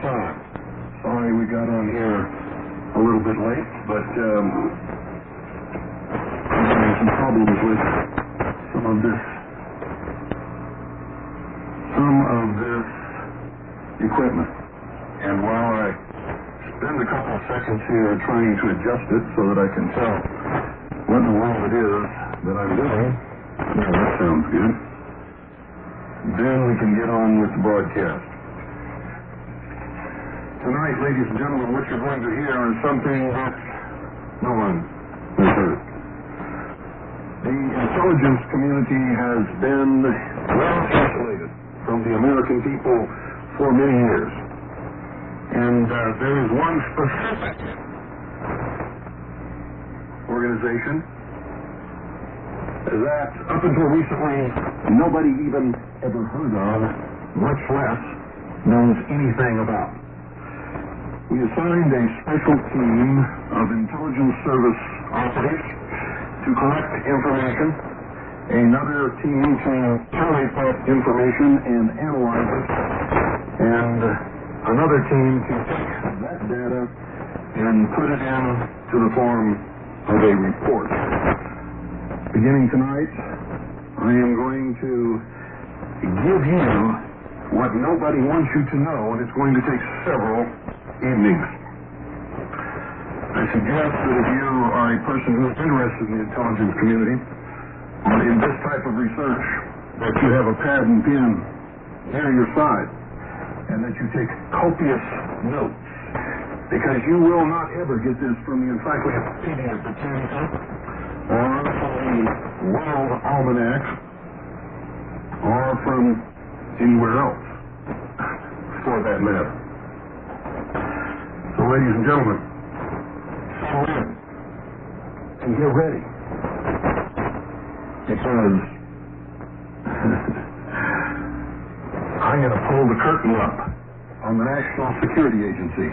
time. Sorry we got on here a little bit late, but I'm having some problems with some of this equipment. And while I spend a couple of seconds here trying to adjust it so that I can tell what in the world it is that I'm doing, yeah, that sounds good, then we can get on with the broadcast. Tonight, ladies and gentlemen, what you're going to hear is something that no one has heard. The intelligence community has been well isolated from the American people for many years. And there is one specific organization that up until recently nobody even ever heard of, much less knows anything about. We assigned a special team of intelligence service operatives to collect information, another team to collate that information and analyze it, and another team to take that data and put it into the form of a report. Beginning tonight, I am going to give you what nobody wants you to know, and it's going to take several evenings. I suggest that if you are a person who is interested in the intelligence community or in this type of research, that you have a pad and pen near your side and that you take copious notes, because you will not ever get this from the Encyclopedia Britannica or from the World Almanac or from anywhere else, for that matter. So, ladies and gentlemen, settle in and get ready, because I'm going to pull the curtain up on the National Security Agency.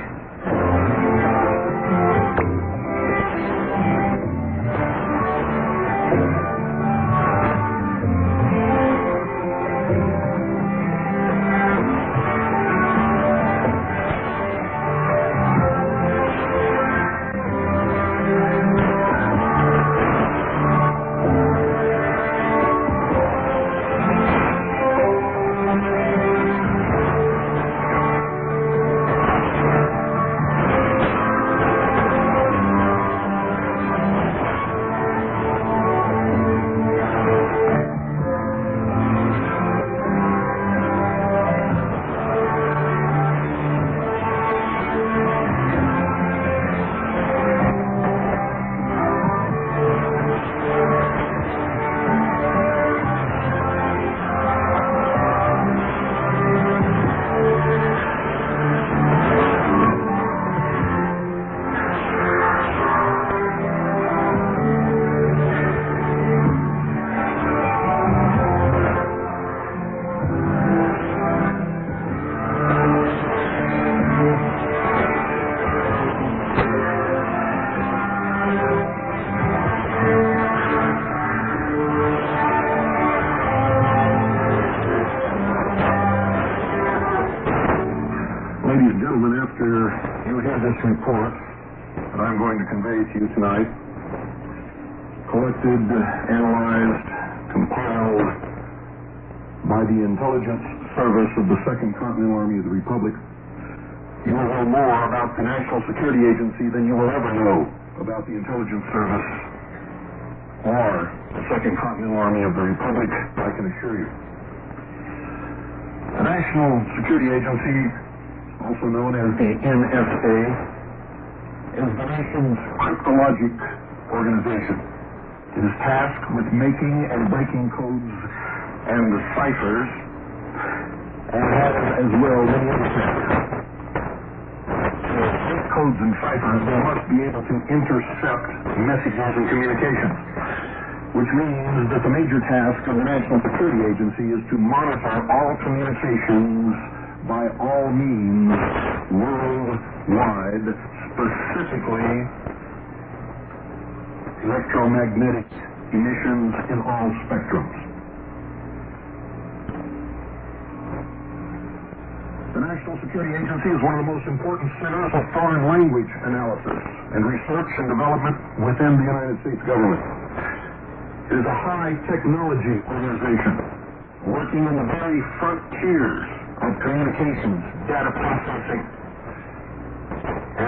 Report that I'm going to convey to you tonight, collected, analyzed, compiled by the intelligence service of the Second Continental Army of the Republic, you will know more about the National Security Agency than you will ever know about the intelligence service or the Second Continental Army of the Republic, I can assure you. The National Security Agency, also known as the NSA, is the nation's cryptologic organization. It is tasked with making and breaking codes and ciphers, and has as well many other tasks. To make codes and ciphers, they must be able to intercept messages and communications, which means that the major task of the National Security Agency is to monitor all communications by all means worldwide, specifically electromagnetic emissions in all spectrums. The National Security Agency is one of the most important centers of foreign language analysis and research and development within the United States government. It is a high technology organization working on the very frontiers of communications, data processing,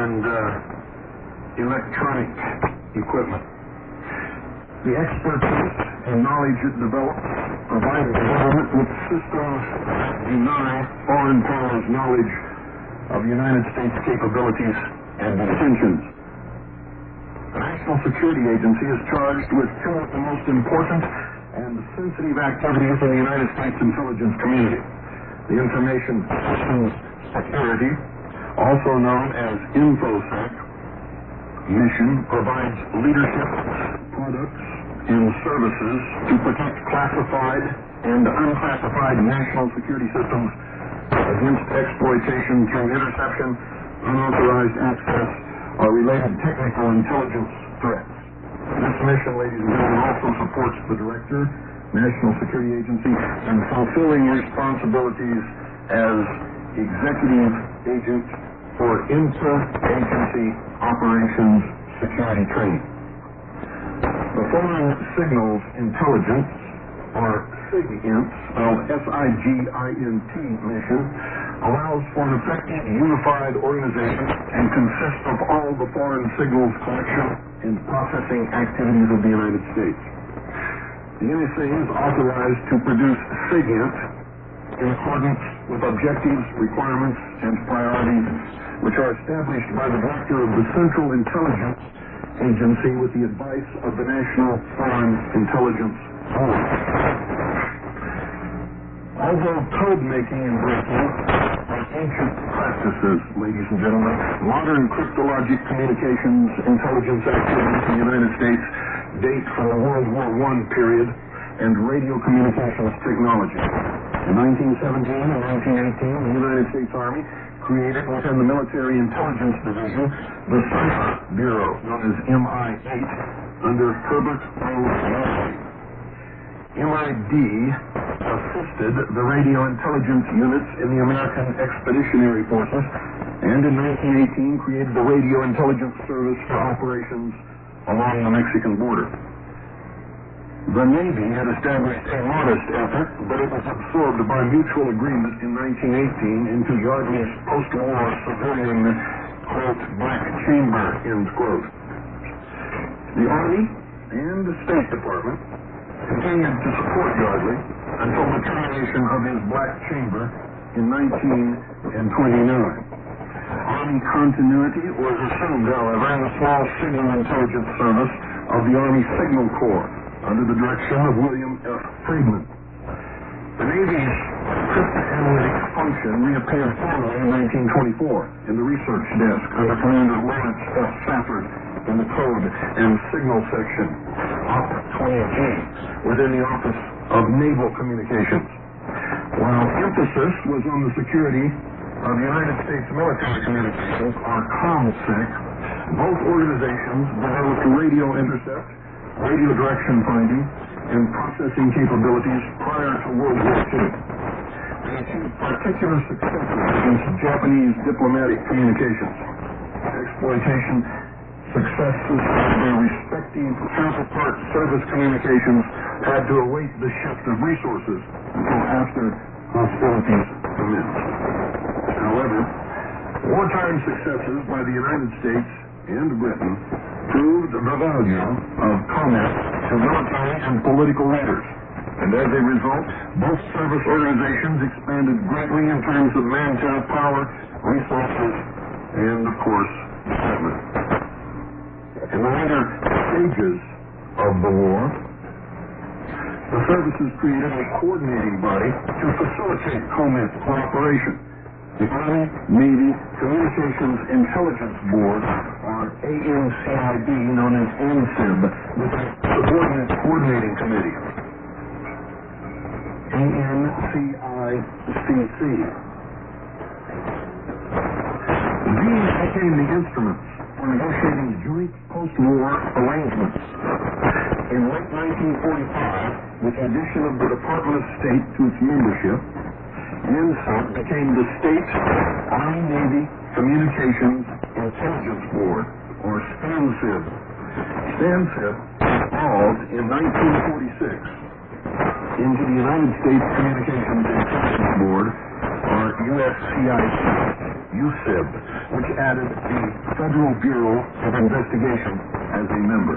and electronic equipment. The expertise and knowledge it develops provide the government with systems that deny foreign powers knowledge of United States capabilities and intentions. The National Security Agency is charged with two of the most important and sensitive activities in the United States intelligence community. The Information Systems Security, also known as InfoSec, mission provides leadership, products, and services to protect classified and unclassified national security systems against exploitation through interception, unauthorized access, or related technical intelligence threats. This mission, ladies and gentlemen, also supports the Director, National Security Agency, in fulfilling responsibilities as executive agent for inter-agency operations security training. The Foreign Signals Intelligence, or SIGINT, spelled S-I-G-I-N-T mission, allows for an effective, unified organization and consists of all the foreign signals collection and processing activities of the United States. The NSA is authorized to produce SIGINT in accordance with objectives, requirements, and priorities which are established by the Director of the Central Intelligence Agency with the advice of the National Foreign Intelligence Board. Although code making and breaking are ancient practices, ladies and gentlemen, modern cryptologic communications intelligence activities in the United States date from the World War I period and radio communications technology. In 1917 and 1918, the United States Army created within the Military Intelligence Division the Cyber Bureau, known as MI-8, under Herbert O. Lowry. MID assisted the radio intelligence units in the American Expeditionary Forces, and in 1918 created the Radio Intelligence Service for operations along the Mexican border. The Navy had established a modest effort, but it was absorbed by mutual agreement in 1918 into Yardley's post-war civilian, quote, black chamber, end quote. The Army and the State Department continued to support Yardley until the termination of his black chamber in 1929. Army continuity was assumed, however, in the small signal intelligence service of the Army Signal Corps, under the direction of William F. Friedman. The Navy's cryptanalytic function reappeared formally in 1924 in the research desk under Commander Lawrence F. Safford in the Code and Signal Section, Op 20G, within the Office of Naval Communications. While emphasis was on the security of the United States military communications, or ComSec, both organizations developed radio intercept, radio direction finding, and processing capabilities prior to World War II. They achieved particular successes against Japanese diplomatic communications. Exploitation successes of their respective counterpart service communications had to await the shift of resources until after hostilities commenced. However, wartime successes by the United States and Britain proved the value of COMET to military and political leaders, and as a result, both service organizations expanded greatly in terms of manpower, resources, and, of course, equipment. In the later stages of the war, the services created a coordinating body to facilitate COMET cooperation. The Army Navy Communications Intelligence Board, or ANCIB, known as ANSIB, with a subordinate coordinating committee. ANCICC. These became the instruments for negotiating joint post-war arrangements. In late 1945, with the addition of the Department of State to its membership, NSA became the State Army-Navy Communications Intelligence Board, or STANSIB. STANSIB evolved in 1946 into the United States Communications Intelligence Board, or USCIC, which added the Federal Bureau of Investigation as a member.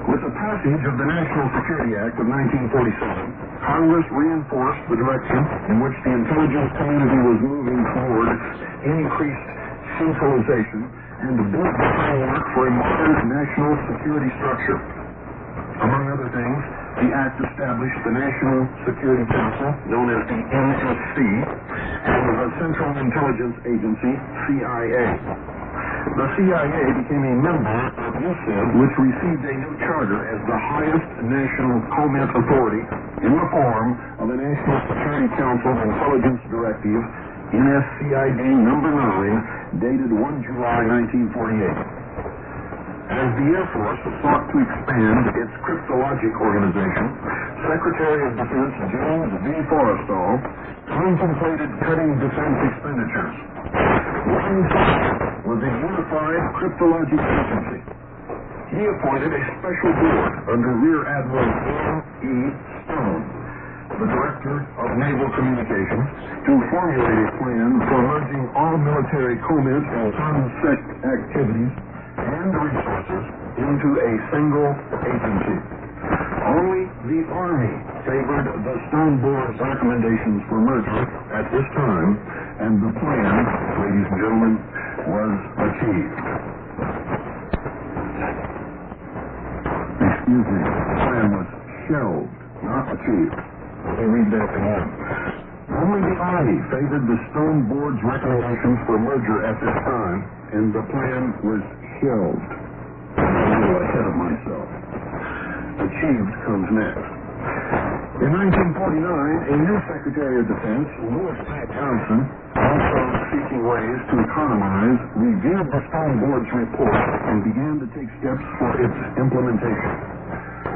With the passage of the National Security Act of 1947, Congress reinforced the direction in which the intelligence community was moving toward increased centralization and to build the framework for a modern national security structure. Among other things, the Act established the National Security Council, known as the NSC, and the Central Intelligence Agency, CIA. The CIA became a member of USIB, which received a new charter as the highest national comment authority in the form of a National Security Council Intelligence Directive, NSCID number 9, dated 1 July 1948. As the Air Force sought to expand its cryptologic organization, Secretary of Defense James V. Forrestal contemplated cutting defense expenditures. One was a unified cryptologic agency. He appointed a special board under Rear Admiral M.E. Stone, the Director of Naval Communications, to formulate a plan for merging all military comment and CONSEC activities and resources into a single agency. Only the Army favored the Stone Board's recommendations for merger at this time, and the plan, ladies and gentlemen, was achieved. Excuse me, the plan was shelved, not achieved. Let me read that again. Only the Army favored the Stone Board's recommendations for merger at this time, and the plan was shelved. I'm a little ahead of myself. Achieved comes next. In 1949, a new Secretary of Defense, Louis Pat Johnson, also seeking ways to economize, reviewed the Stone Board's report and began to take steps for its implementation.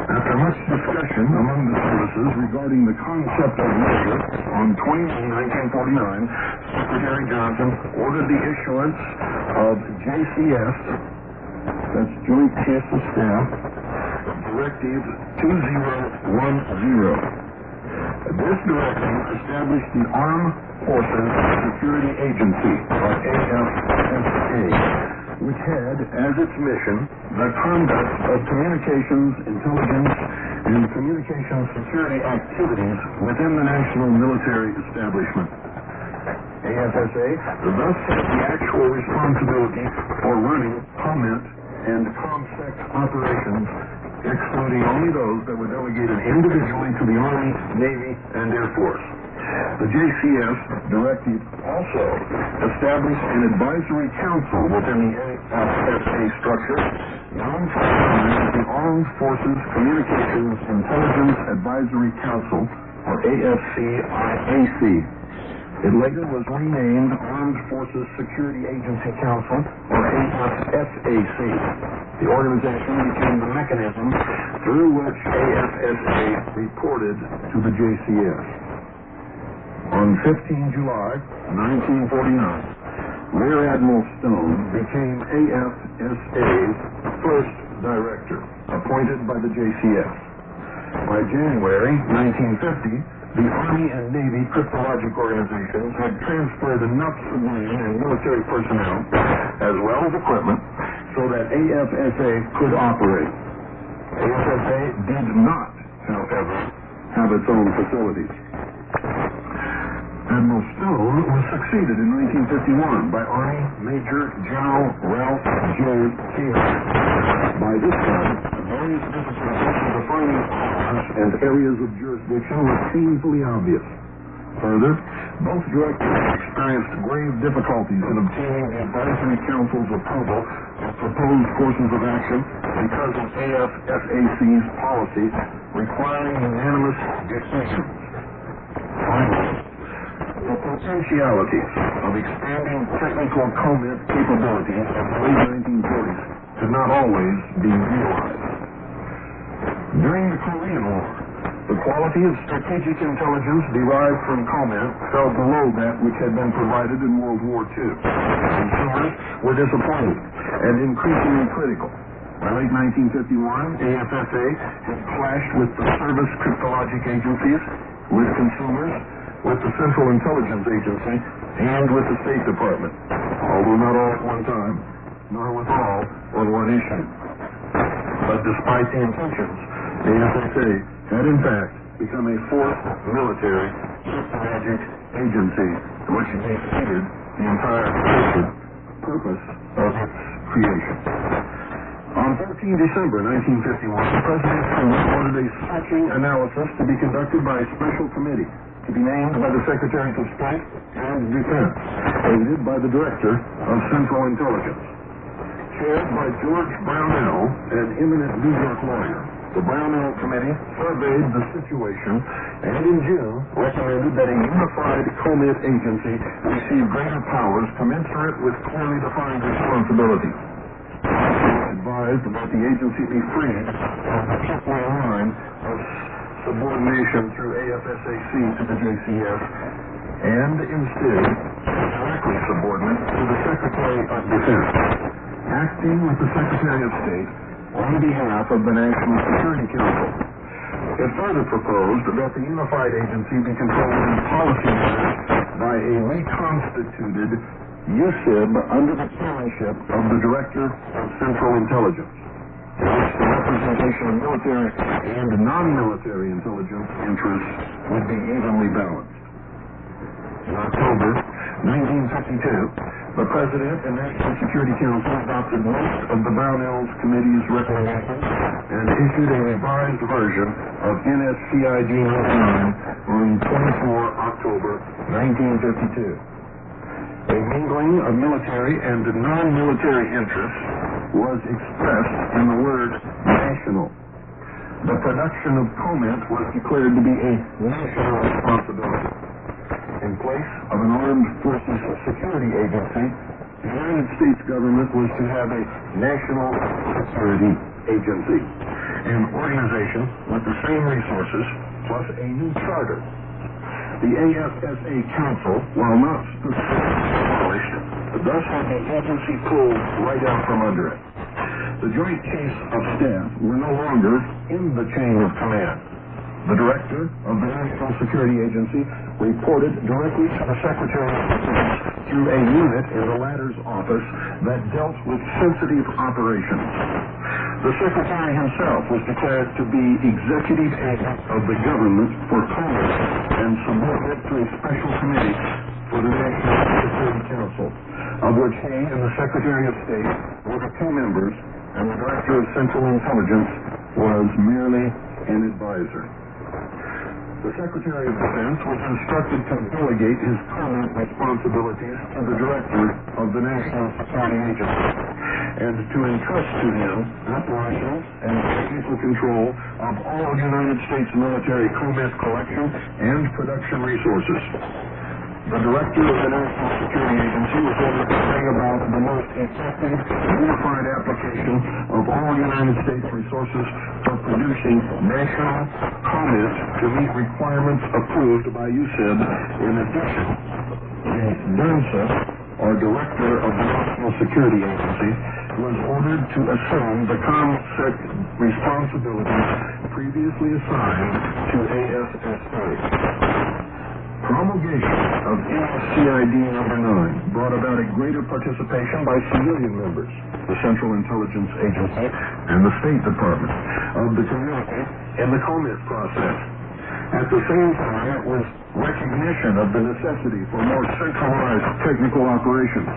After much discussion among the services regarding the concept of merger, on 20 May 1949, Secretary Johnson ordered the issuance of JCS, that's Joint Chiefs of Staff, Directive 2010. This directive established the Armed Forces Security Agency, or AFSA, which had as its mission the conduct of communications, intelligence, and communications security activities within the national military establishment. AFSA thus had the actual responsibility for running comment and COMSEC operations, excluding only those that were delegated individually to the Army, Navy, and Air Force. The JCS directive also established an advisory council within the AFSA structure, known for as the Armed Forces Communications Intelligence Advisory Council, or AFCIAC. It later was renamed Armed Forces Security Agency Council, or AFSAC. The organization became the mechanism through which AFSA reported to the JCS. On 15 July 1949, Rear Admiral Stone became AFSA's first director, appointed by the JCS. By January 1950, the Army and Navy cryptologic organizations had transferred enough civilian and military personnel, as well as equipment, so that AFSA could operate. AFSA did not, however, have its own facilities. Admiral Stone was succeeded in 1951 by Army Major General Ralph J. Cahill. By this time, various difficulties in defining powers and areas of jurisdiction were painfully obvious. Further, both directors experienced grave difficulties in obtaining the Advisory Council's approval of proposed courses of action because of AFSAC's policy requiring unanimous decisions. Finally, the potentialities of expanding technical comment capabilities in the late 1940s could not always be realized. During the Korean War, The quality of strategic intelligence derived from comment fell below that which had been provided in World War II. Consumers were disappointed and increasingly critical. By late 1951, AFSA had clashed with the service cryptologic agencies, with consumers, with the Central Intelligence Agency, and with the State Department, although not all at one time, nor with all on one issue. But despite the intentions, the NSA had in fact become a fourth military cryptologic agency, which defeated the entire purpose of its creation. On 13 December 1951, President Truman ordered a searching analysis to be conducted by a special committee to be named by the Secretaries of State and Defense, aided by the Director of Central Intelligence. Chaired by George Brownell, an eminent New York lawyer, the Brownell Committee surveyed the situation and in June recommended that a unified COMIT agency receive greater powers commensurate with clearly defined responsibilities. Advised that the agency be freed from the tripling line of subordination through AFSAC to the JCS and instead directly subordinate to the Secretary of Defense, acting with the Secretary of State on behalf of the National Security Council. It further proposed that the unified agency be controlled in policy matters by a reconstituted USIB under the chairmanship of the Director of Central Intelligence, in which the representation of military and non-military intelligence interests would be evenly balanced. In October 1952, the President and National Security Council adopted most of the Brownell Committee's recommendations and issued a revised version of NSCID No. 9 on 24 October 1952. A mingling of military and non-military interests was expressed in the word national. The production of COMIT was declared to be a national responsibility. In place of an armed forces security agency, the United States government was to have a national security agency, an organization with the same resources plus a new charter. The AFSA Council, while not specifically abolished, thus had the agency pulled right out from under it. The Joint Chiefs of Staff were no longer in the chain of command. The Director of the National Security Agency reported directly to the Secretary of Defense through a unit in the latter's office that dealt with sensitive operations. The Secretary himself was declared to be executive agent of the government for Congress and subordinate to a special committee for the National Security Council, of which he and the Secretary of State were the two members, and the Director of Central Intelligence was merely an advisor. The Secretary of Defense was instructed to delegate his current responsibilities to the Director of the National Security Agency and to entrust to him operations and technical control of all United States military COMIT collection and production resources. The Director of the National Security Agency was ordered to bring about the most effective, unified application of all United States resources for producing national COMIT to meet requirements approved by USIB. In addition, the DERNSA, or Director of the National Security Agency, was ordered to assume the COMSEC responsibilities previously assigned to AFSA. Promulgation of NSCID No. 9 brought about a greater participation by civilian members, the Central Intelligence Agency, and the State Department of the community in the COMIT process. At the same time, it was recognition of the necessity for more centralized technical operations.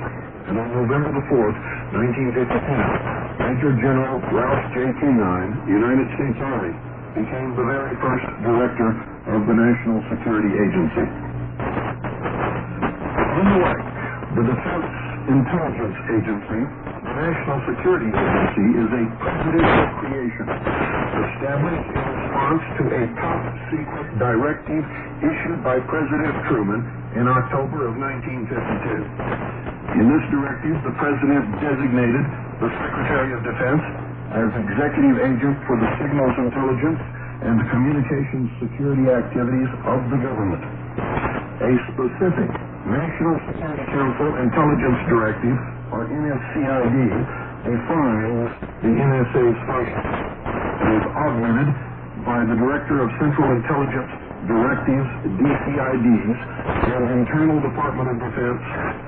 And on November the 4th, 1952, Major General Ralph J. Kinine, United States Army, became the very first Director of the National Security Agency. On the way, the Defense Intelligence Agency, the National Security Agency, is a presidential creation established in response to a top-secret directive issued by President Truman in October of 1952. In this directive, the President designated the Secretary of Defense as executive agent for the signals intelligence and communications security activities of the government. A specific National Security Council Intelligence Directive, or NSCID, defines the NSA's function and is augmented by the Director of Central Intelligence Directives, DCIDs, and Internal Department of Defense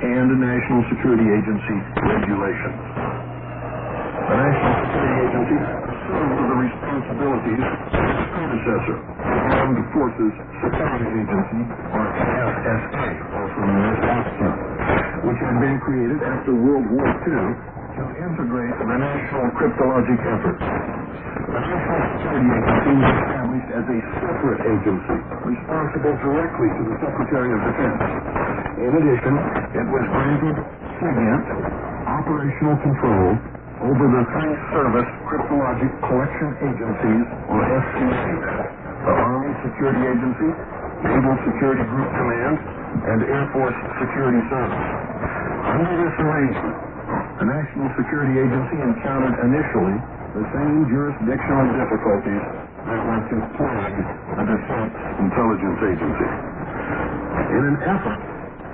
and National Security Agency regulations. The National Security Agency assumed the responsibilities of its predecessor, Armed Forces Security Agency, or NSA, also known as HOTT, which had been created after World War II to integrate the national cryptologic efforts. The National Security Agency was established as a separate agency, responsible directly to the Secretary of Defense. In addition, it was granted SIGINT operational control over the three service cryptologic collection agencies, or SCAs, the Army Security Agency, Naval Security Group Command, and Air Force Security Service. Under this arrangement, the National Security Agency encountered initially the same jurisdictional difficulties that were to plague the Defense Intelligence Agency. In an effort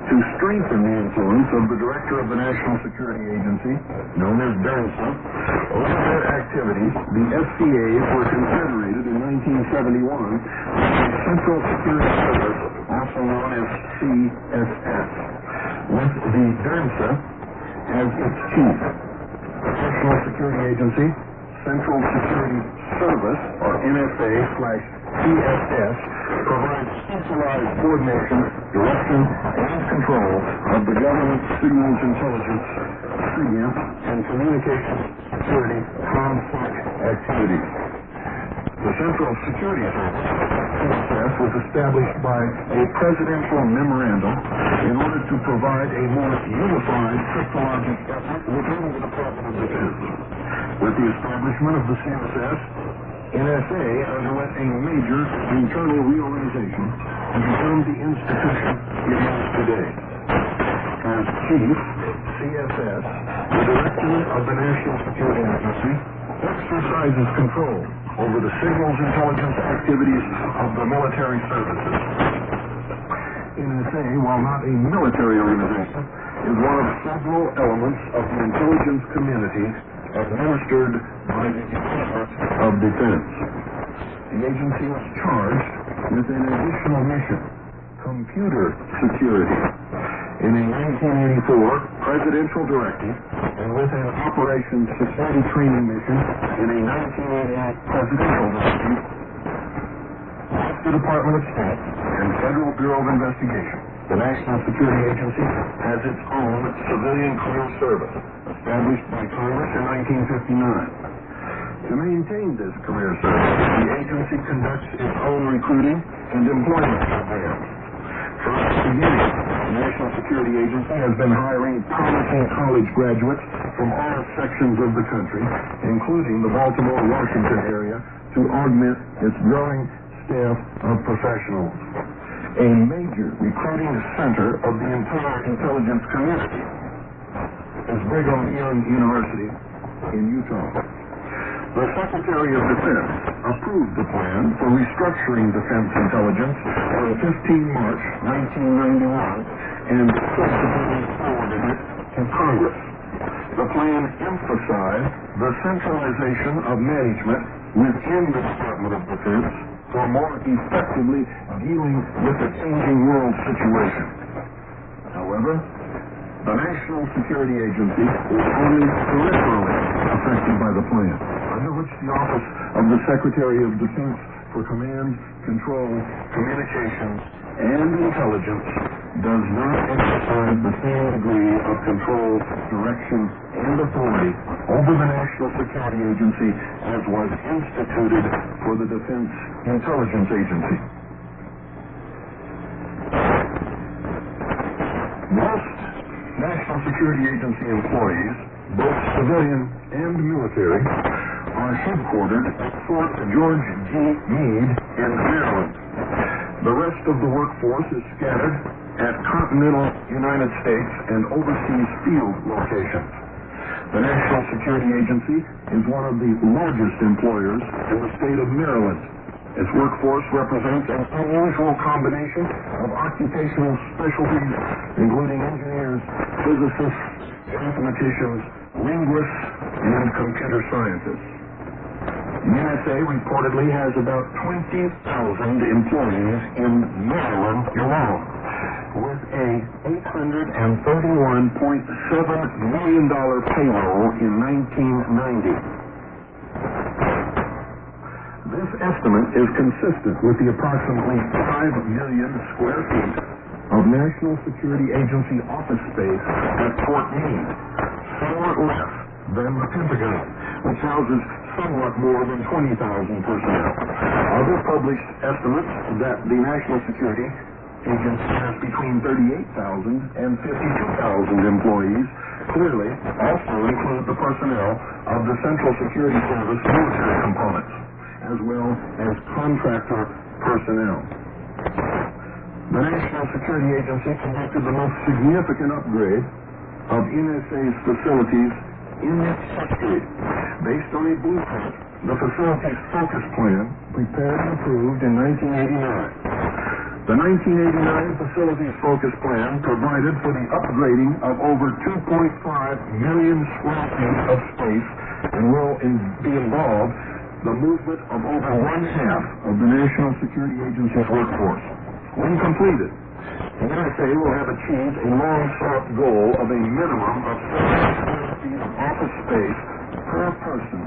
to strengthen the influence of the Director of the National Security Agency, known as DERNSA, over their activities, the SCAs were confederated in 1971 as the Central Security Service, also known as CSS, with the DERNSA as its chief. The National Security Agency, Central Security Service, or NSA/CSS, provides centralized coordination, direction, and control of the government signals intelligence, SIGINT, and communications security COMSEC activities. The Central Security Service, CSS, was established by a presidential memorandum in order to provide a more unified cryptologic effort within the Department of Defense. With the establishment of the CSS, NSA underwent a major internal reorganization and became the institution it is today. As chief, CSS, the Director of the National Security Agency, exercises control over the signals intelligence activities of the military services. NSA, while not a military organization, is one of several elements of the intelligence community administered by the Department of Defense. The agency was charged with an additional mission, computer security, in a 1984 presidential directive, and with an operations security training mission in a 1988 presidential directive. The Department of State and Federal Bureau of Investigation, the National Security Agency has its own civilian career service, established by Congress in 1959. To maintain this career service, the agency conducts its own recruiting and employment programs. From its beginning, the National Security Agency has been hiring promising college graduates from all sections of the country, including the Baltimore-Washington area, to augment its growing staff of professionals. A major recruiting center of the entire intelligence community is Brigham Young University in Utah. The Secretary of Defense approved the plan for restructuring defense intelligence on 15 March 1991 and subsequently forwarded it to Congress. The plan emphasized the centralization of management within the Department of Defense for more effectively dealing with the changing world situation. However, the National Security Agency is only peripherally affected by the plan, under which the Office of the Secretary of Defense for Command, Control, Communications, and Intelligence does not exercise the same degree of control, direction, and authority over the National Security Agency as was instituted for the Defense Intelligence Agency. Most National Security Agency employees, both civilian and military, are headquartered at Fort George G. Meade in Maryland. The rest of the workforce is scattered at continental United States and overseas field locations. The National Security Agency is one of the largest employers in the state of Maryland, Its workforce represents an unusual combination of occupational specialties, including engineers, physicists, mathematicians, linguists, and computer scientists. The NSA reportedly has about 20,000 employees in Maryland alone, with a $831.7 million payroll in 1990. This estimate is consistent with the approximately 5 million square feet of National Security Agency office space at Fort Meade, somewhat less than the Pentagon, which houses somewhat more than 20,000 personnel. Other published estimates that the National Security Agency has between 38,000 and 52,000 employees clearly also include the personnel of the Central Security Service military components, as well as contractor personnel. The National Security Agency conducted the most significant upgrade of NSA's facilities in its history. Based on a blueprint, the facility's focus plan, prepared and approved in 1989. The 1989 facilities focus plan provided for the upgrading of over 2.5 million square feet of space and will be involved the movement of over one-half of the National Security Agency's workforce. When completed, the NSA will have achieved a long-sought goal of a minimum of 70 square feet of office space per person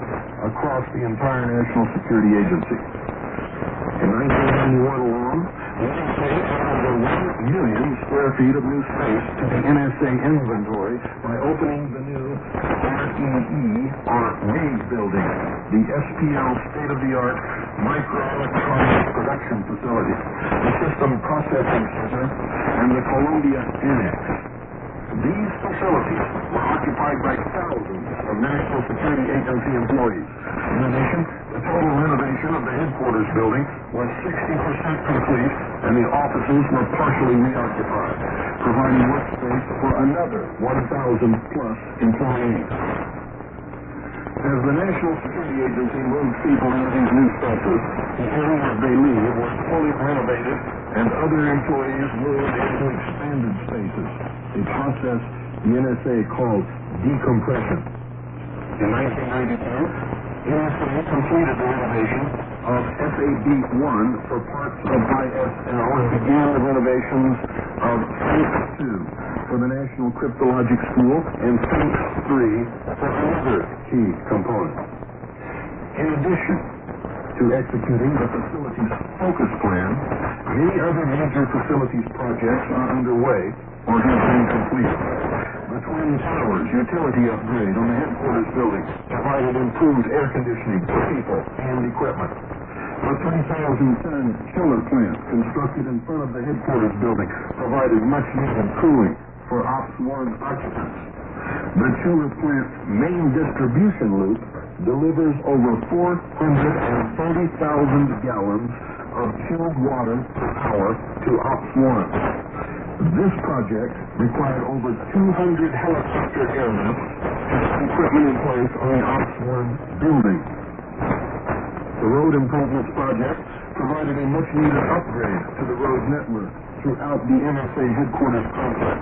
across the entire National Security Agency. In 1991 alone, the NSA added over 1 million square feet of new space to the NSA inventory by opening the new REE, or Reed Building, the SPL state-of-the-art microelectronics production facility, the System Processing Center, and the Columbia Annex. These facilities were occupied by thousands of National Security Agency employees. In addition, the total renovation of the headquarters building was 60% complete, and the offices were partially reoccupied, providing workspace for another 1,000-plus employees. As the National Security Agency moved people into these new spaces, the areas they leave were fully renovated, and other employees moved into expanded spaces, a process the NSA called decompression. In 1992, NSA completed the renovation of FAB-1 for parts of ISL and began the renovations of FANCS-2 for the National Cryptologic School and FANCS-3 for another key component. In addition to executing the facilities focus plan, many other major facilities projects are underway or have been completed. The Twin Towers utility upgrade on the headquarters building provided improved air conditioning for people and equipment. The 3,000-ton chiller plant constructed in front of the headquarters building provided much-needed cooling for Ops 1 occupants. The chiller plant's main distribution loop delivers over 430,000 gallons of chilled water per hour to Ops 1. This project required over 200 helicopter airlifts to put equipment in place on the Ops 1 building. The road improvements project provided a much-needed upgrade to the road network throughout the NSA headquarters complex.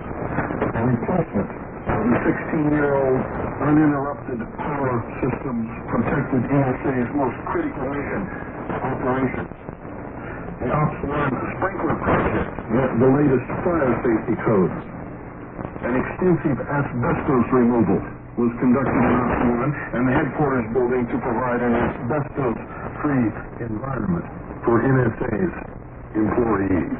A replacement of the 16-year-old uninterrupted power systems protected NSA's most critical mission operations. The Ops 1 sprinkler project met the latest fire safety codes. An extensive asbestos removal was conducted in Ops 1 and the headquarters building to provide an asbestos-free environment for NSA's employees.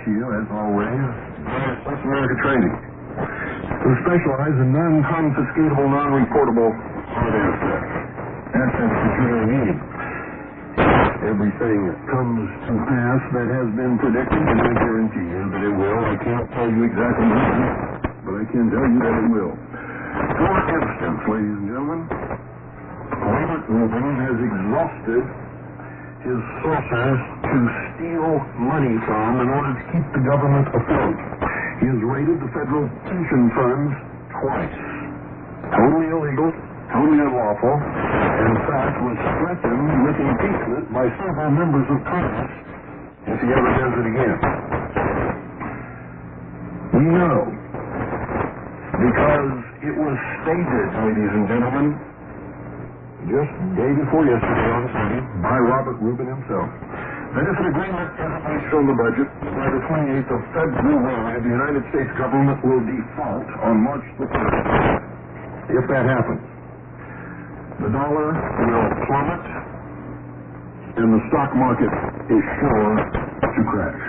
to you, as always, South America Trading, who specialize in non-confiscatable, non-reportable hard assets. Assets that you don't need. Everything comes to pass that has been predicted, and I guarantee you that it will. I can't tell you exactly when, but I can tell you that it will. For instance, ladies and gentlemen, Robert Rubin has exhausted his sources to steal money from in order to keep the government afloat. He has raided the federal pension funds twice. Totally illegal, totally unlawful, and in fact was threatened with impeachment by several members of Congress if he ever does it again. We know, because it was stated, ladies and gentlemen, just day before yesterday on Sunday, by Robert Rubin himself, that if an agreement isn't reached on the budget by the 28th of February, the United States government will default on March the 3rd. If that happens, the dollar will plummet, and the stock market is sure to crash.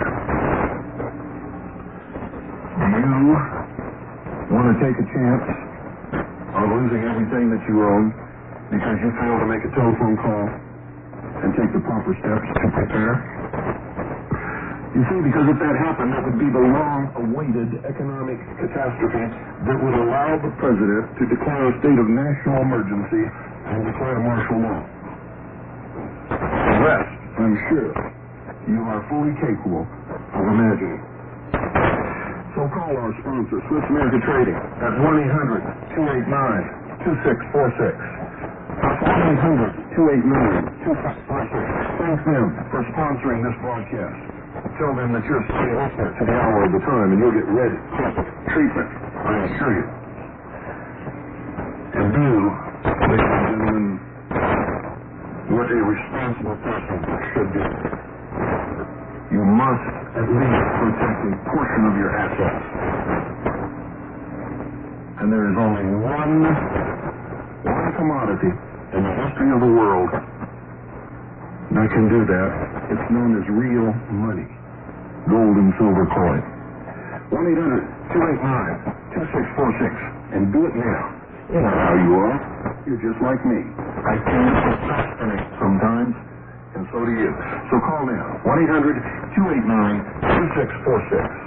Do you want to take a chance of losing everything that you own because you failed to make a telephone call and take the proper steps to prepare? You see, because if that happened, that would be the long-awaited economic catastrophe that would allow the president to declare a state of national emergency and declare martial law. The rest, I'm sure, you are fully capable of imagining. So call our sponsor, Swiss America Trading, at 1-800-289-2646. That's 1-800-289-2646. Thank them for sponsoring this broadcast. Tell them that you're staying listener to the hour of the time, and you'll get red treatment, I assure you. And do, ladies and gentlemen, what a responsible person should do. You must at least protect a portion of your assets. And there is only one commodity in the history of the world that can do that. It's known as real money. Gold and silver coin. 1-800-289-2646. And do it now. You know how you are. You're just like me. I tend to procrastinate sometimes, and so do you. So call now. 1-800-289-2646.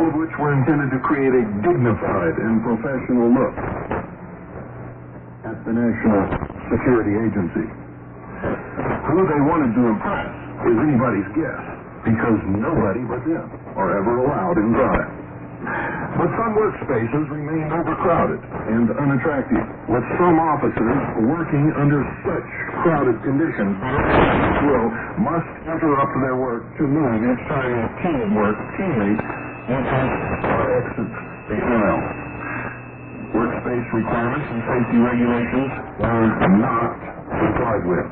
all of which were intended to create a dignified and professional look at the National Security Agency. Who they wanted to impress is anybody's guess, because nobody but them are ever allowed inside. But some workspaces remained overcrowded and unattractive, with some officers working under such crowded conditions that must interrupt their work to move each time a teamwork teammate enters or exits the aisle. Workspace requirements and safety regulations were not complied with.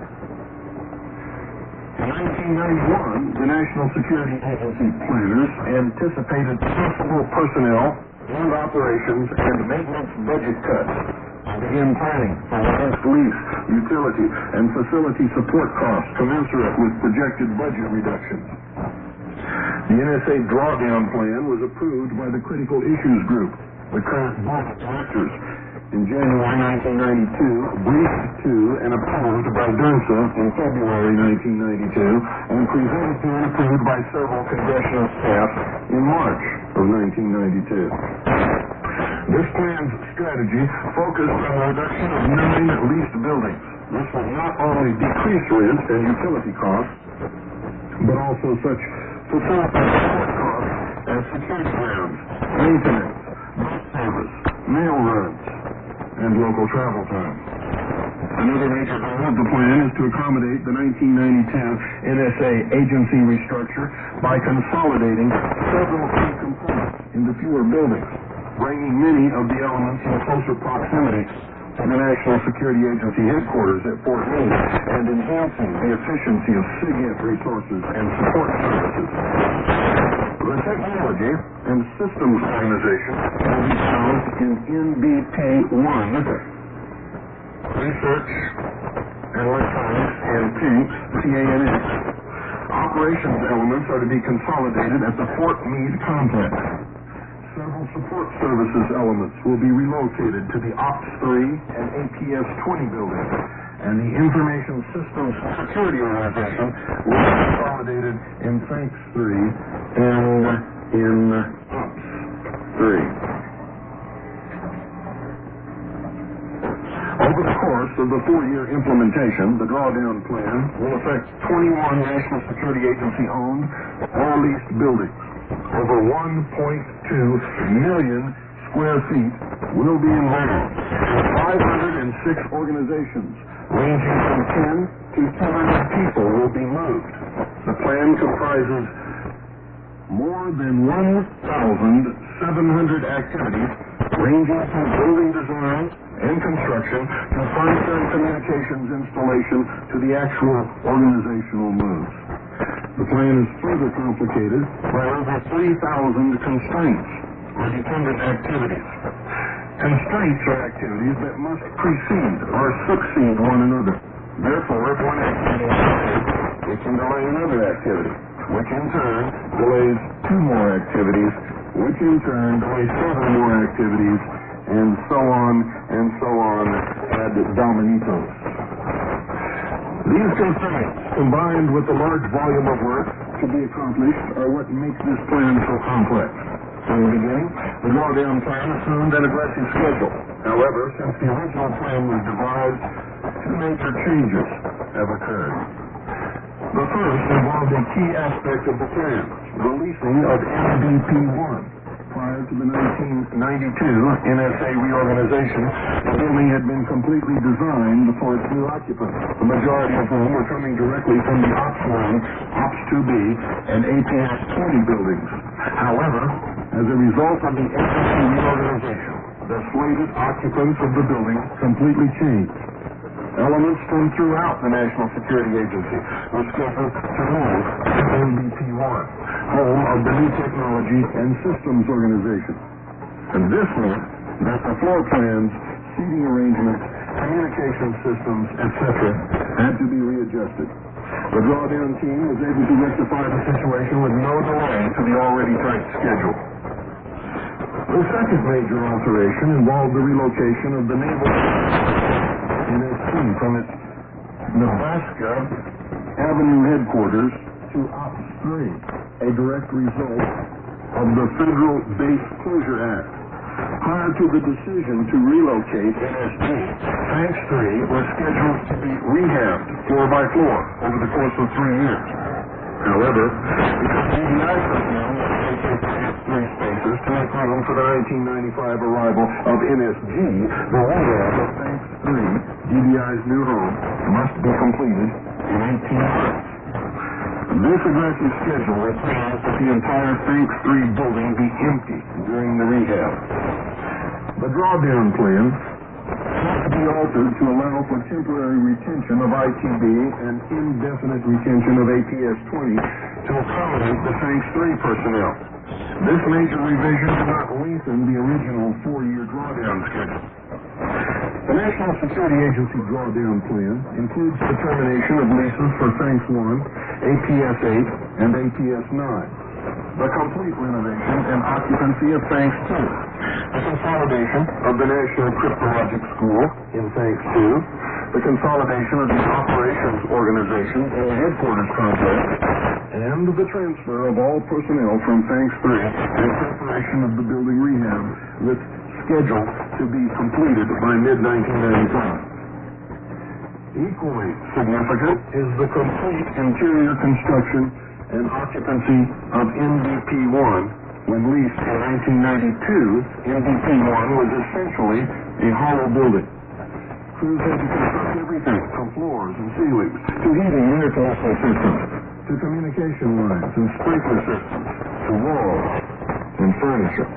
In 1991, the National Security Agency planners anticipated possible personnel and operations and maintenance budget cuts and began planning for enhanced lease, utility, and facility support costs commensurate with projected budget reductions. The NSA drawdown plan was approved by the Critical Issues Group, the current board of directors, in January 1992, briefed to and approved by DERNSA in February 1992, and presented to and approved by several congressional staff in March of 1992. This plan's strategy focused on the reduction of 9 leased buildings. This would not only decrease rent and utility costs, but also such facility support costs as security grounds, maintenance, bus service, mail runs, and local travel time. Another major goal of the plan is to accommodate the 1992 NSA agency restructure by consolidating several key components into fewer buildings, bringing many of the elements in closer proximity to the National Security Agency headquarters at Fort Meade, and enhancing the efficiency of SIGINT resources and support services. The technology and systems organization will be housed in NBP-1, Research and Electronics and PINX, CANX. Operations elements are to be consolidated at the Fort Meade complex. Several support services elements will be relocated to the OPS-3 and APS-20 buildings, and the Information Systems Security Organization will be consolidated in FANCS-3 and in OPS-3. Over the course of the 4-year implementation, the drawdown plan will affect 21 National Security Agency-owned or leased buildings. Over 1.2 million square feet will be involved. 506 organizations ranging from 10 to 200 people will be moved. The plan comprises more than 1,700 activities ranging from building design and construction to furniture and communications installation to the actual organizational moves. The plan is further complicated by over 3,000 constraints or dependent activities. Constraints are activities that must precede or succeed one another. Therefore, if one activity is delayed, it can delay another activity, which in turn delays 2 more activities, which in turn delays 7 more activities, and so on ad dominitos. These constraints, combined with the large volume of work to be accomplished, are what makes this plan so complex. From the beginning, the drawdown plan assumed an aggressive schedule. However, since the original plan was devised, 2 major changes have occurred. The first involved a key aspect of the plan, the leasing of NBP-1. Prior to the 1992 NSA reorganization, the building had been completely designed for its new occupants, the majority of whom were coming directly from the OPS-1, OPS-2B, and APS-20 buildings. However, as a result of the agency reorganization, the slated occupants of the building completely changed. Elements from throughout the National Security Agency were scheduled to move to NBP-1, home of the New Technology and Systems Organization. And this meant that the floor plans, seating arrangements, communication systems, etc. had to be readjusted. The drawdown team was able to rectify the situation with no delay to the already tight schedule. The second major alteration involved the relocation of the Naval NSC from its Nebraska Avenue headquarters to OPS-3, a direct result of the Federal Base Closure Act. Prior to the decision to relocate NSG, Tanks 3 was scheduled to be rehabbed floor by floor over the course of 3 years. However, because DDI personnel vacated Tanks 3 spaces to make room for the 1995 arrival of NSG, the rehab of Tanks 3, DDI's new home, must be completed in 18 months. This aggressive schedule requires that the entire Tanks 3 building be empty during the rehab. The drawdown plan has to be altered to allow for temporary retention of ITB and indefinite retention of APS-20 to accommodate the Tanks 3 personnel. This major revision did not lengthen the original 4-year drawdown schedule. The National Security Agency drawdown plan includes the termination of leases for Tanks 1, APS-8, and APS-9, the complete renovation and occupancy of Tanks 2, the consolidation of the National Cryptologic School in Tanks 2, the consolidation of the operations organization in the headquarters complex, and the transfer of all personnel from Tanks 3 and preparation of the building rehab with scheduled to be completed by mid-1995. Equally significant is the complete interior construction and occupancy of NDP-1. When leased in 1992, NDP-1 was essentially a hollow building. Crews had to construct everything from floors and ceilings to heating and air conditioning systems to communication lines and sprinkler systems to walls and furniture.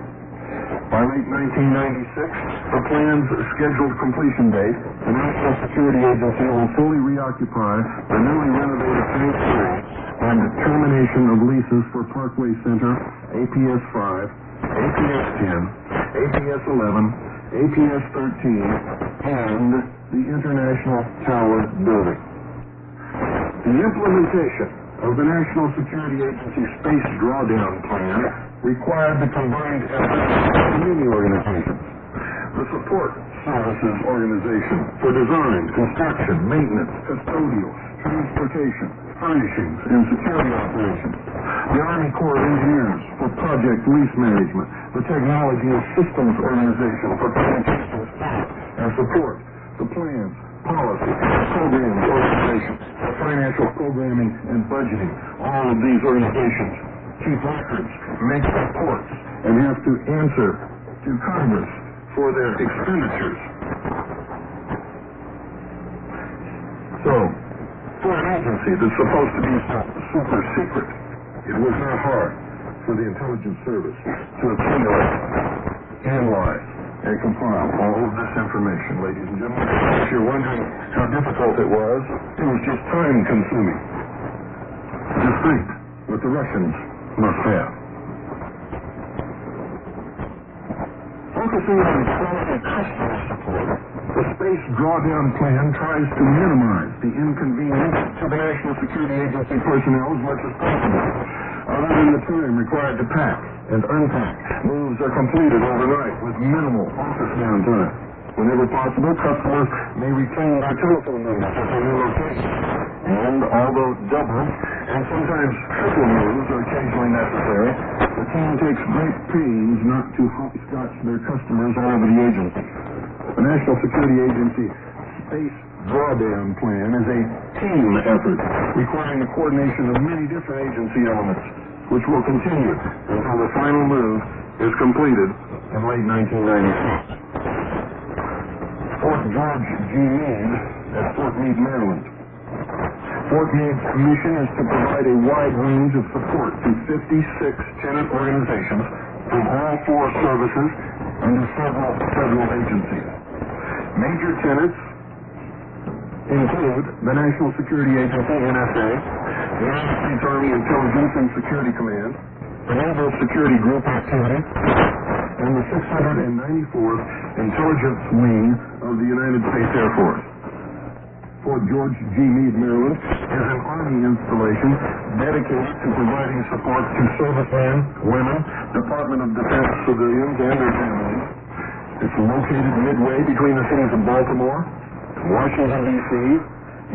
By late 1996, the plan's scheduled completion date, the National Security Agency will fully reoccupy the newly renovated Tank 3 and termination of leases for Parkway Center, APS-5, APS-10, APS-11, APS-13, and the International Tower Building. The implementation of the National Security Agency Space Drawdown Plan required the combined efforts of community organizations, the Support Services Organization for design, construction, maintenance, custodial, transportation, furnishings, and security operations, the Army Corps of Engineers for project lease management, the Technology and Systems Organization for communications and support, the Plans, Policy, Programs Organization for financial programming and budgeting. All of these organizations keep records, make reports, and have to answer to Congress for their expenditures. So, for an agency that's supposed to be super secret, it was not hard for the intelligence service to accumulate, analyze, and compile all of this information, ladies and gentlemen. If you're wondering how difficult it was just time-consuming. Just think what the Russians must have. Focusing on quality customer support, the Space Drawdown Plan tries to minimize the inconvenience to the National Security Agency personnel as much as possible. Other than the time required to pack and unpack, moves are completed overnight with minimal office downtime. Whenever possible, customers may retain their telephone numbers at their new location. And although double and sometimes triple moves are occasionally necessary, the team takes great pains not to hopscotch their customers all over the agency. The National Security Agency Space Drawdown Plan is a team effort requiring the coordination of many different agency elements, which will continue until the final move is completed in late 1996. Fort George G. Meade at Fort Meade, Maryland. Fort Meade's mission is to provide a wide range of support to 56 tenant organizations from all 4 services under several federal agencies. Major tenants include the National Security Agency, NSA, the United States Army Intelligence and Security Command, the Naval Security Group Activity, and the 694th Intelligence Wing of the United States Air Force. Fort George G. Meade, Maryland, is an Army installation dedicated to providing support to servicemen, women, Department of Defense civilians, and their families. It's located midway between the cities of Baltimore, Washington, D.C.,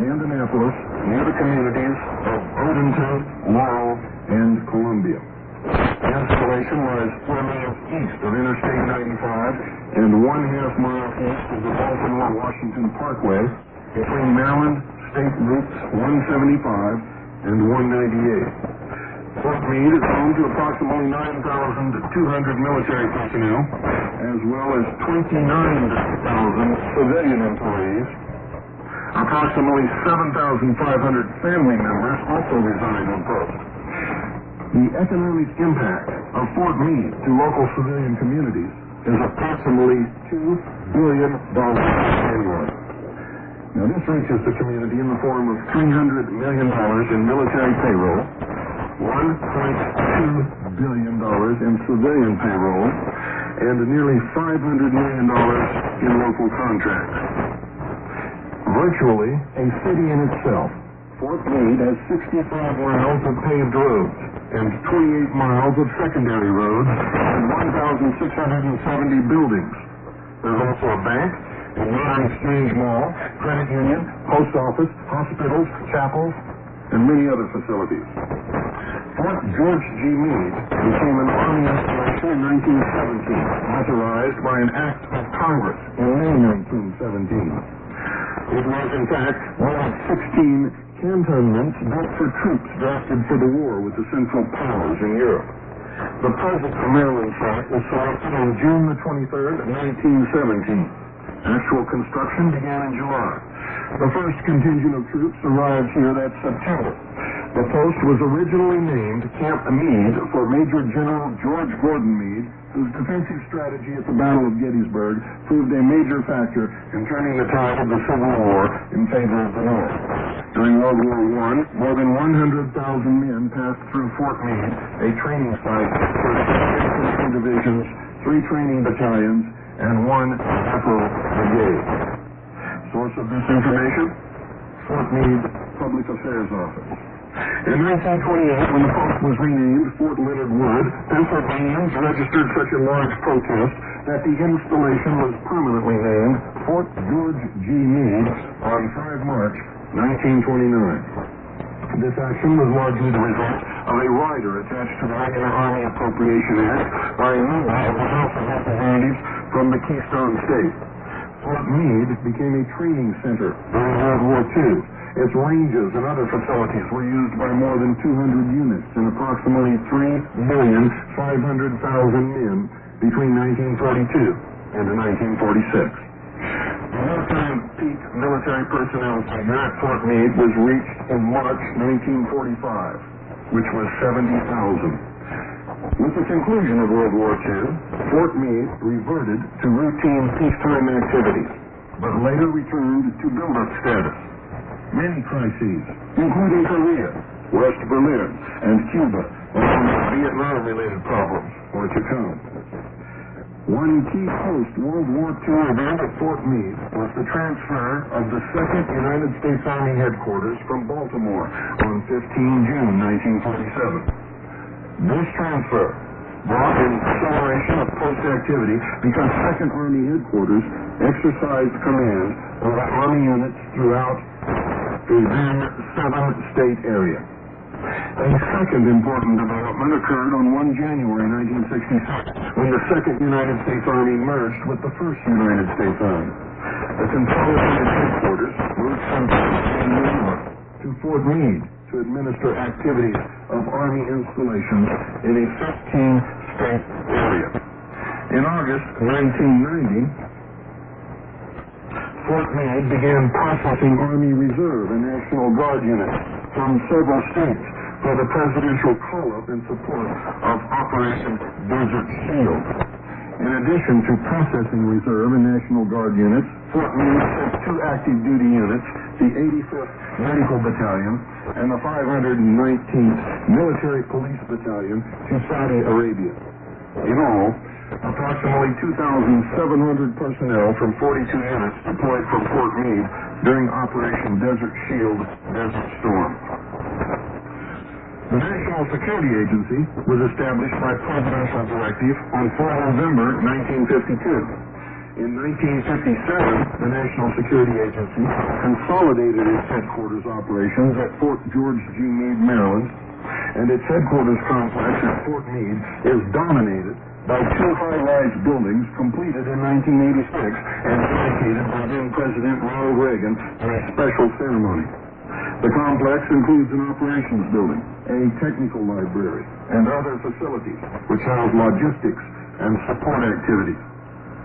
and Annapolis, near the communities of Odenton, Laurel, and Columbia. The installation installation was 4 miles east of Interstate 95 and 1/2 mile east of the Baltimore-Washington Parkway between Maryland State Routes 175 and 198. Fort Meade is home to approximately 9,200 military personnel, as well as 29,000 civilian employees. Approximately 7,500 family members also reside on post. The economic impact of Fort Meade to local civilian communities is approximately $2 billion annually. Now, this reaches the community in the form of $300 million in military payroll, $1.2 billion in civilian payroll, and nearly $500 million in local contracts. Virtually a city in itself, Fort Meade has 65 miles of paved roads and 28 miles of secondary roads and 1,670 buildings. There's also a bank, a non-exchange mall, credit union, post office, hospitals, chapels, and many other facilities. Fort George G. Meade became an Army installation in 1917, authorized by an act of Congress in May 1917. It was, in fact, one of 16 cantonments built for troops drafted for the war with the Central Powers in Europe. The present Maryland site was selected on June the 23rd, 1917. Actual construction began in July. The first contingent of troops arrived here that September. The post was originally named Camp Meade for Major General George Gordon Meade, whose defensive strategy at the Battle of Gettysburg proved a major factor in turning the tide of the Civil War in favor of the North. During World War I, more than 100,000 men passed through Fort Meade, a training site for 6 infantry divisions, 3 training battalions, and 1 depot brigade. Source of this information? Fort Meade Public Affairs Office. In 1928, when the post was renamed Fort Leonard Wood, Pennsylvanians registered such a large protest that the installation was permanently named Fort George G. Meade on 5 March 1929. This action was largely the result of a rider attached to the regular Army Appropriation Act by a member of the House of Representatives from the Keystone State. Fort Meade became a training center during World War II. Its ranges and other facilities were used by more than 200 units and approximately 3,500,000 men between 1942 and 1946. The wartime peak military personnel figure at Fort Meade was reached in March 1945, which was 70,000. With the conclusion of World War II, Fort Meade reverted to routine peacetime activities, but later returned to build-up status. Many crises, including Korea, West Berlin, and Cuba, along with Vietnam-related problems, were to come. One key post-World War II event at Fort Meade was the transfer of the 2nd United States Army Headquarters from Baltimore on 15 June 1947. This transfer brought an acceleration of post-activity because 2nd Army Headquarters exercised command over Army units throughout the then 7-state area. A second important development occurred on 1 January 1966, when the 2nd United States Army merged with the 1st United States Army. The consolidated headquarters moved from New York to Fort Meade to administer activities of Army installations in a 15-state area. In August 1990, Fort Meade began processing Army Reserve and National Guard units from several states for the presidential call-up in support of Operation Desert Shield. In addition to processing Reserve and National Guard units, Fort Meade sent 2 active duty units, the 85th Medical Battalion and the 519th Military Police Battalion, to Saudi Arabia. In all, approximately 2,700 personnel from 42 units deployed from Fort Meade during Operation Desert Shield Desert Storm. The National Security Agency was established by presidential directive on 4 November 1952. In 1957, the National Security Agency consolidated its headquarters operations at Fort George G. Meade, Maryland, and its headquarters complex at Fort Meade is dominated by two high-rise buildings completed in 1986 and dedicated by then-President Ronald Reagan in a special ceremony. The complex includes an operations building, a technical library, and other facilities which house logistics and support activities.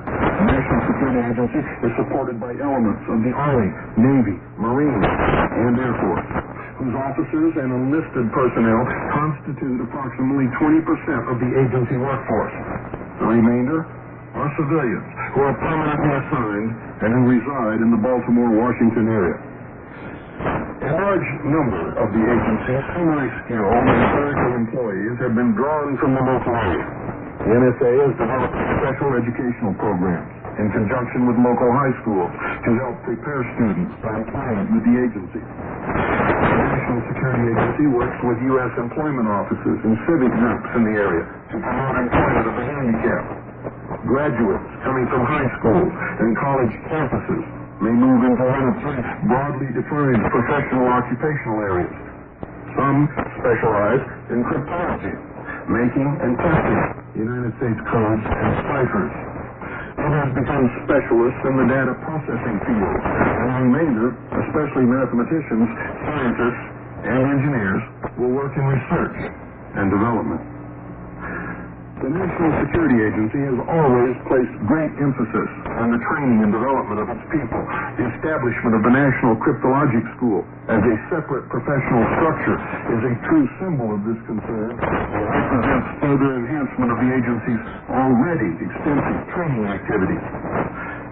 The National Security Agency is supported by elements of the Army, Navy, Marines, and Air Force, whose officers and enlisted personnel constitute approximately 20% of the agency workforce. The remainder are civilians who are permanently assigned and who reside in the Baltimore-Washington area. A large number of the agency's semi-skilled and clerical employees have been drawn from the local area. The NSA has developed special educational programs in conjunction with local high schools to help prepare students for employment with the agency. The National Security Agency works with U.S. employment offices and civic groups in the area to promote employment of the handicapped. Graduates coming from high school and college campuses may move into one of three broadly defined professional occupational areas. Some specialize in cryptology, making and testing United States codes and ciphers. Others become specialists in the data processing field, and the remainder, especially mathematicians, scientists, and engineers, will work in research and development. The National Security Agency has always placed great emphasis on the training and development of its people. The establishment of the National Cryptologic School as a separate professional structure is a true symbol of this concern and represents further enhancement of the agency's already extensive training activities.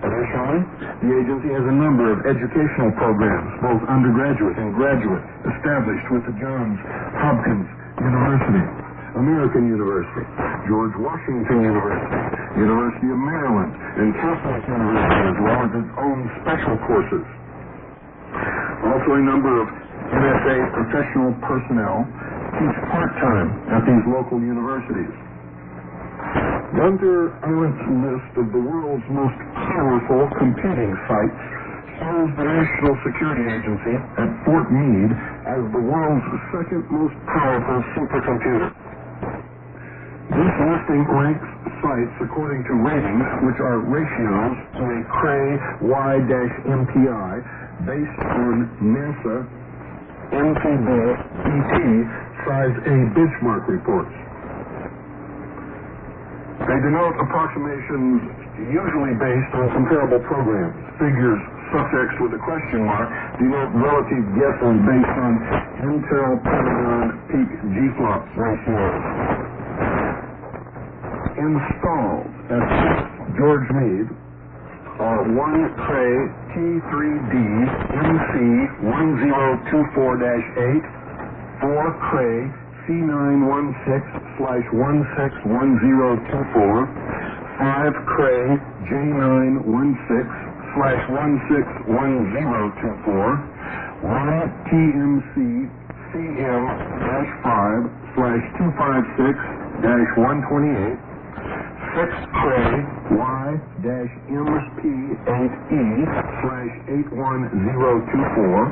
Additionally, the agency has a number of educational programs, both undergraduate and graduate, established with the Johns Hopkins University, American University, George Washington University, University of Maryland, and Catholic University, as well as its own special courses. Also, a number of NSA professional personnel teach part-time at these local universities. Gunther Arendt's list of the world's most powerful computing sites shows the National Security Agency at Fort Meade as the world's second most powerful supercomputer. This listing ranks sites according to ratings, which are ratios to a Cray Y-MPI based on NASA MTB-ET size A benchmark reports. They denote approximations usually based on comparable programs. Figures suffixed with a question mark denote relative guesses based on Intel Pentagon peak G-flop ratios. Installed at George Meade are 1 Cray T3D MC 1024-8, 4 Cray C916/161024, 5 Cray J916/161024, 1 TMC CM-5/256-128, 6 Cray Y-MP8E/81024,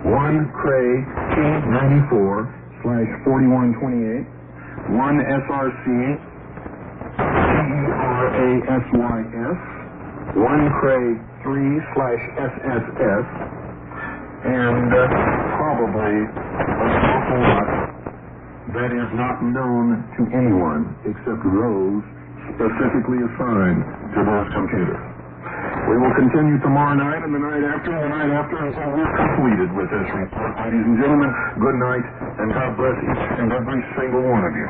1 Cray T94/4128, 1 SRC TERASYS, 1 Cray 3/SSS, and probably an awful lot that is not known to anyone except those specifically assigned to those computers. We will continue tomorrow night and the night after until we're completed with this report. Ladies and gentlemen, good night, and God bless each and every single one of you.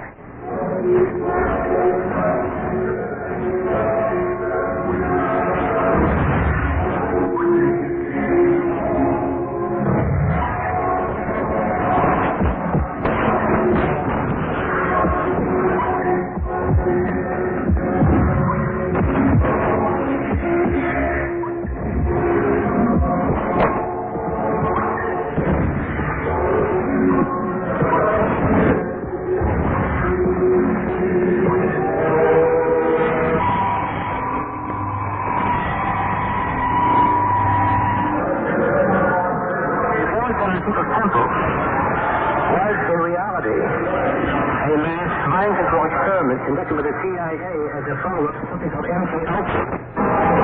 experiment conducted by the CIA as a follow-up to something called NSA.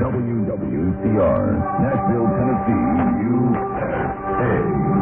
WWCR, Nashville, Tennessee, USA.